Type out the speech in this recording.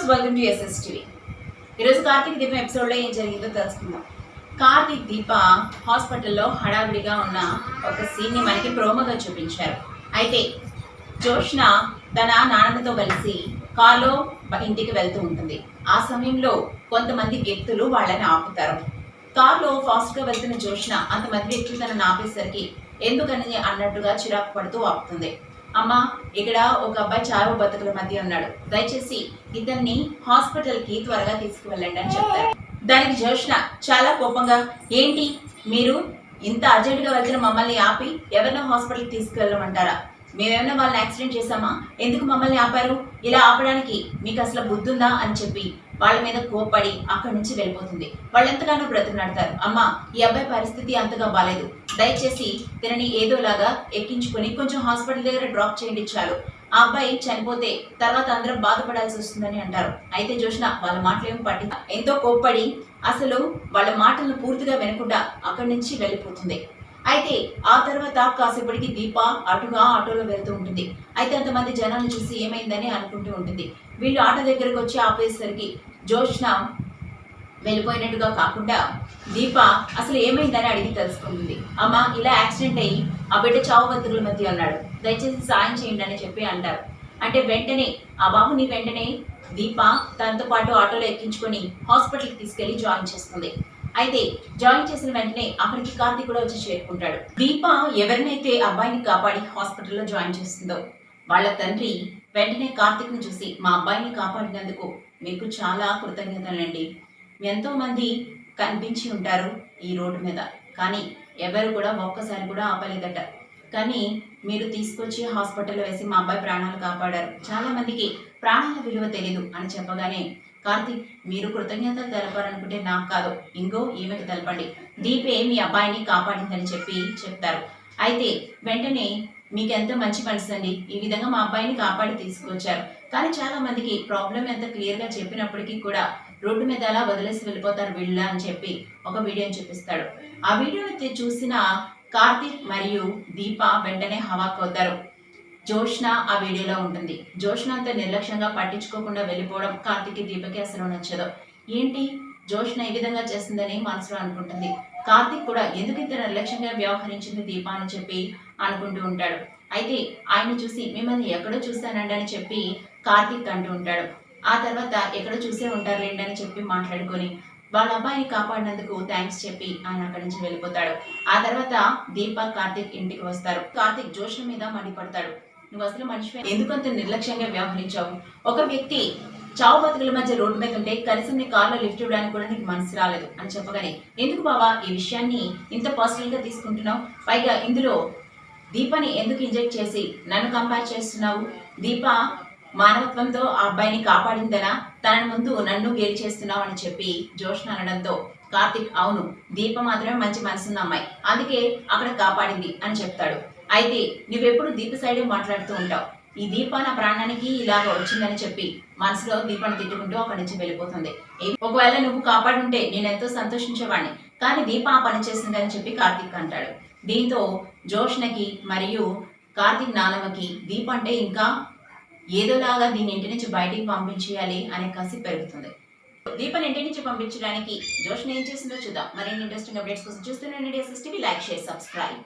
Viewers welcome to SS TV. ఈరోజు కార్తీక్ దీపం ఎపిసోడ్లో ఏం జరిగిందో తెలుసుకుందాం. కార్తీక్ దీప హాస్పిటల్లో హడావిడిగా ఉన్న ఒక సీన్ని మనకి ప్రోమోగా చూపించారు. అయితే జోష్న తన నాన్నతో కలిసి కార్లో ఇంటికి వెళ్తూ ఉంటుంది. ఆ సమయంలో కొంతమంది వ్యక్తులు వాళ్ళని ఆపుతారు. కార్లో ఫాస్ట్గా వెళ్తున్న జోష్న అంతమంది వ్యక్తులు తనని ఆపేసరికి ఎందుకని అన్నట్టుగా చిరాకు పడుతూ ఆపుతుంది. అమ్మ, ఇక్కడ ఒక అబ్బాయి చావు బతుకుల మధ్య ఉన్నాడు, దయచేసి ఇతన్ని హాస్పిటల్కి త్వరగా తీసుకువెళ్ళండి అని చెప్తారు. దానికి జోష్న చాలా కోపంగా, ఏంటి మీరు ఇంత అర్జెంటుగా వెళ్తున్న మమ్మల్ని ఆపి ఎవరినో హాస్పిటల్కి తీసుకువెళ్ళమంటారా? మేమేమైనా వాళ్ళని యాక్సిడెంట్ చేశామా? ఎందుకు మమ్మల్ని ఆపారు? ఇలా ఆపడానికి మీకు అసలు బుద్ధుందా అని చెప్పి వాళ్ళ మీద కోప్పడి అక్కడి నుంచి వెళ్ళిపోతుంది. వాళ్ళు ఎంతగానో బ్రతిమలాడతారు. అమ్మ, ఈ అబ్బాయి పరిస్థితి అంతగా బాలేదు, దయచేసి తినని ఏదోలాగా ఎక్కించుకొని కొంచెం హాస్పిటల్ దగ్గర డ్రాప్ చేయండి చాలు. ఆ అబ్బాయి చనిపోతే తర్వాత అందరం బాధపడాల్సి వస్తుందని అంటారు. అయితే జోష్న వాళ్ళ మాటలు ఏమి పట్టి ఎంతో కోప్పడి అసలు వాళ్ళ మాటలను పూర్తిగా వినకుండా అక్కడి నుంచి వెళ్ళిపోతుంది. అయితే ఆ తర్వాత కాసేపటికి దీప అటుగా ఆటోలో వెళ్తూ ఉంటుంది. అయితే అంతమంది జనాలను చూసి ఏమైందని అనుకుంటూ ఉంటుంది. వీళ్ళు ఆటో దగ్గరకు వచ్చి ఆపేసరికి జోష్న వెళ్ళిపోయినట్టుగా కాకుండా దీప అసలు ఏమైందని అడిగి తెలుసుకుంటుంది. అమ్మ, ఇలా యాక్సిడెంట్ అయ్యి ఆ బిడ్డ చావు బతుకుల మధ్య ఉన్నాడు, దయచేసి సాయం చేయండి అని చెప్పి అంటారు. అంటే వెంటనే ఆ బాబుని వెంటనే దీప తనతో పాటు ఆటోలో ఎక్కించుకొని హాస్పిటల్కి తీసుకెళ్లి జాయిన్ చేస్తుంది. అయితే జాయిన్ చేసిన వెంటనే అక్కడికి కార్తీక్ కూడా వచ్చి చేరుకుంటాడు. దీప ఎవరినైతే అబ్బాయిని కాపాడి హాస్పిటల్లో జాయిన్ చేస్తుందో వాళ్ళ తండ్రి వెంటనే కార్తీక్ని చూసి, మా అబ్బాయిని కాపాడినందుకు మీకు చాలా కృతజ్ఞతలండి. ఎంతో మంది కనిపించి ఉంటారు ఈ రోడ్డు మీద, కానీ ఎవరు కూడా ఒక్కసారి కూడా ఆపలేదట. కానీ మీరు తీసుకొచ్చి హాస్పిటల్లో వేసి మా అబ్బాయి ప్రాణాలు కాపాడారు. చాలా మందికి ప్రాణాల విలువ తెలీదు అని చెప్పగానే, కార్తీక్, మీరు కృతజ్ఞతలు తెలపాలనుకుంటే నాకు కాదు, ఇంకో ఈమెకి తెలపండి, దీపే మీ అబ్బాయిని కాపాడిందని చెప్పి చెప్తారు. అయితే వెంటనే మీకు ఎంతో మంచి మనసు అండి, ఈ విధంగా మా అబ్బాయిని కాపాడి తీసుకొచ్చారు. కానీ చాలా మందికి ప్రాబ్లం ఎంత క్లియర్గా చెప్పినప్పటికీ కూడా రోడ్డు మీద అలా వదిలేసి వెళ్ళిపోతారు వీళ్ళ అని చెప్పి ఒక వీడియోని చూపిస్తాడు. ఆ వీడియోని చూసిన కార్తీక్ మరియు దీప వెంటనే హవాక్కవుతారు. జోష్న ఆ వీడియోలో ఉంటుంది. జోష్న అంత నిర్లక్ష్యంగా పట్టించుకోకుండా వెళ్ళిపోవడం కార్తీక్ దీపకి అసలు నచ్చదు. ఏంటి జోష్న ఈ విధంగా చేసిందని మనసులో అనుకుంటుంది. కార్తీక్ కూడా ఎందుకు ఇంత నిర్లక్ష్యంగా వ్యవహరించింది దీప అని చెప్పి అనుకుంటూ ఉంటాడు. అయితే ఆయన చూసి, మిమ్మల్ని ఎక్కడో చూస్తానండి అని చెప్పి కార్తీక్ అంటూ ఉంటాడు. ఆ తర్వాత ఎక్కడో చూసే ఉంటారులేండి అని చెప్పి మాట్లాడుకొని వాళ్ళ అబ్బాయిని కాపాడినందుకు థ్యాంక్స్ చెప్పి ఆయన అక్కడి నుంచి వెళ్ళిపోతాడు. ఆ తర్వాత దీప కార్తీక్ ఇంటికి వస్తారు. కార్తీక్ జోష్న మీద మండిపడతాడు, నువ్వు అసలు మనిషి ఎందుకంత నిర్లక్ష్యంగా వ్యవహరించావు? ఒక వ్యక్తి చావు బతుకుల మధ్య రోడ్డు మీద ఉంటే కనీసం నీ కార్లో లిఫ్ట్ ఇవ్వడానికి కూడా నీకు మనసు రాలేదు అని చెప్పగానే, ఎందుకు బావా ఈ విషయాన్ని ఇంత పర్సనల్గా తీసుకుంటున్నావు? పైగా ఇందులో దీపని ఎందుకు ఇంజెక్ట్ చేసి నన్ను కంపేర్ చేస్తున్నావు? దీప మానవత్వంతో ఆ అబ్బాయిని కాపాడిందనా, తన ముందు నన్ను గేలి చేస్తున్నావు అని చెప్పి జోష్న అనడంతో కార్తీక్, అవును, దీప మాత్రమే మంచి మనసున్న అమ్మాయి, అందుకే అక్కడ కాపాడింది అని చెప్తాడు. అయితే నువ్వెప్పుడు దీప సైడే మాట్లాడుతూ ఉంటావు, ఈ దీప నా ప్రాణానికి ఇలాగ వచ్చిందని చెప్పి మనసులో దీపని తిట్టుకుంటూ అక్కడి నుంచి వెళ్ళిపోతుంది. ఒకవేళ నువ్వు కాపాడుంటే నేను ఎంతో సంతోషించేవాడిని, కానీ దీప ఆ పని చేసిందని చెప్పి కార్తీక్ అంటాడు. దీంతో జోష్నకి మరియు కార్తీక్ నానమ్మకి దీప అంటే ఇంకా ఏదోలాగా దీన్ని ఇంటి నుంచి బయటికి పంపించేయాలి అనే కసి పెరుగుతుంది. దీపని ఇంటి నుంచి పంపించడానికి జోష్న ఏం చేసిందో చూద్దాం. మరిన్ని ఇంట్రెస్టింగ్ అప్డేట్స్ కోసం చూస్తూనే SS TV, like, share, subscribe.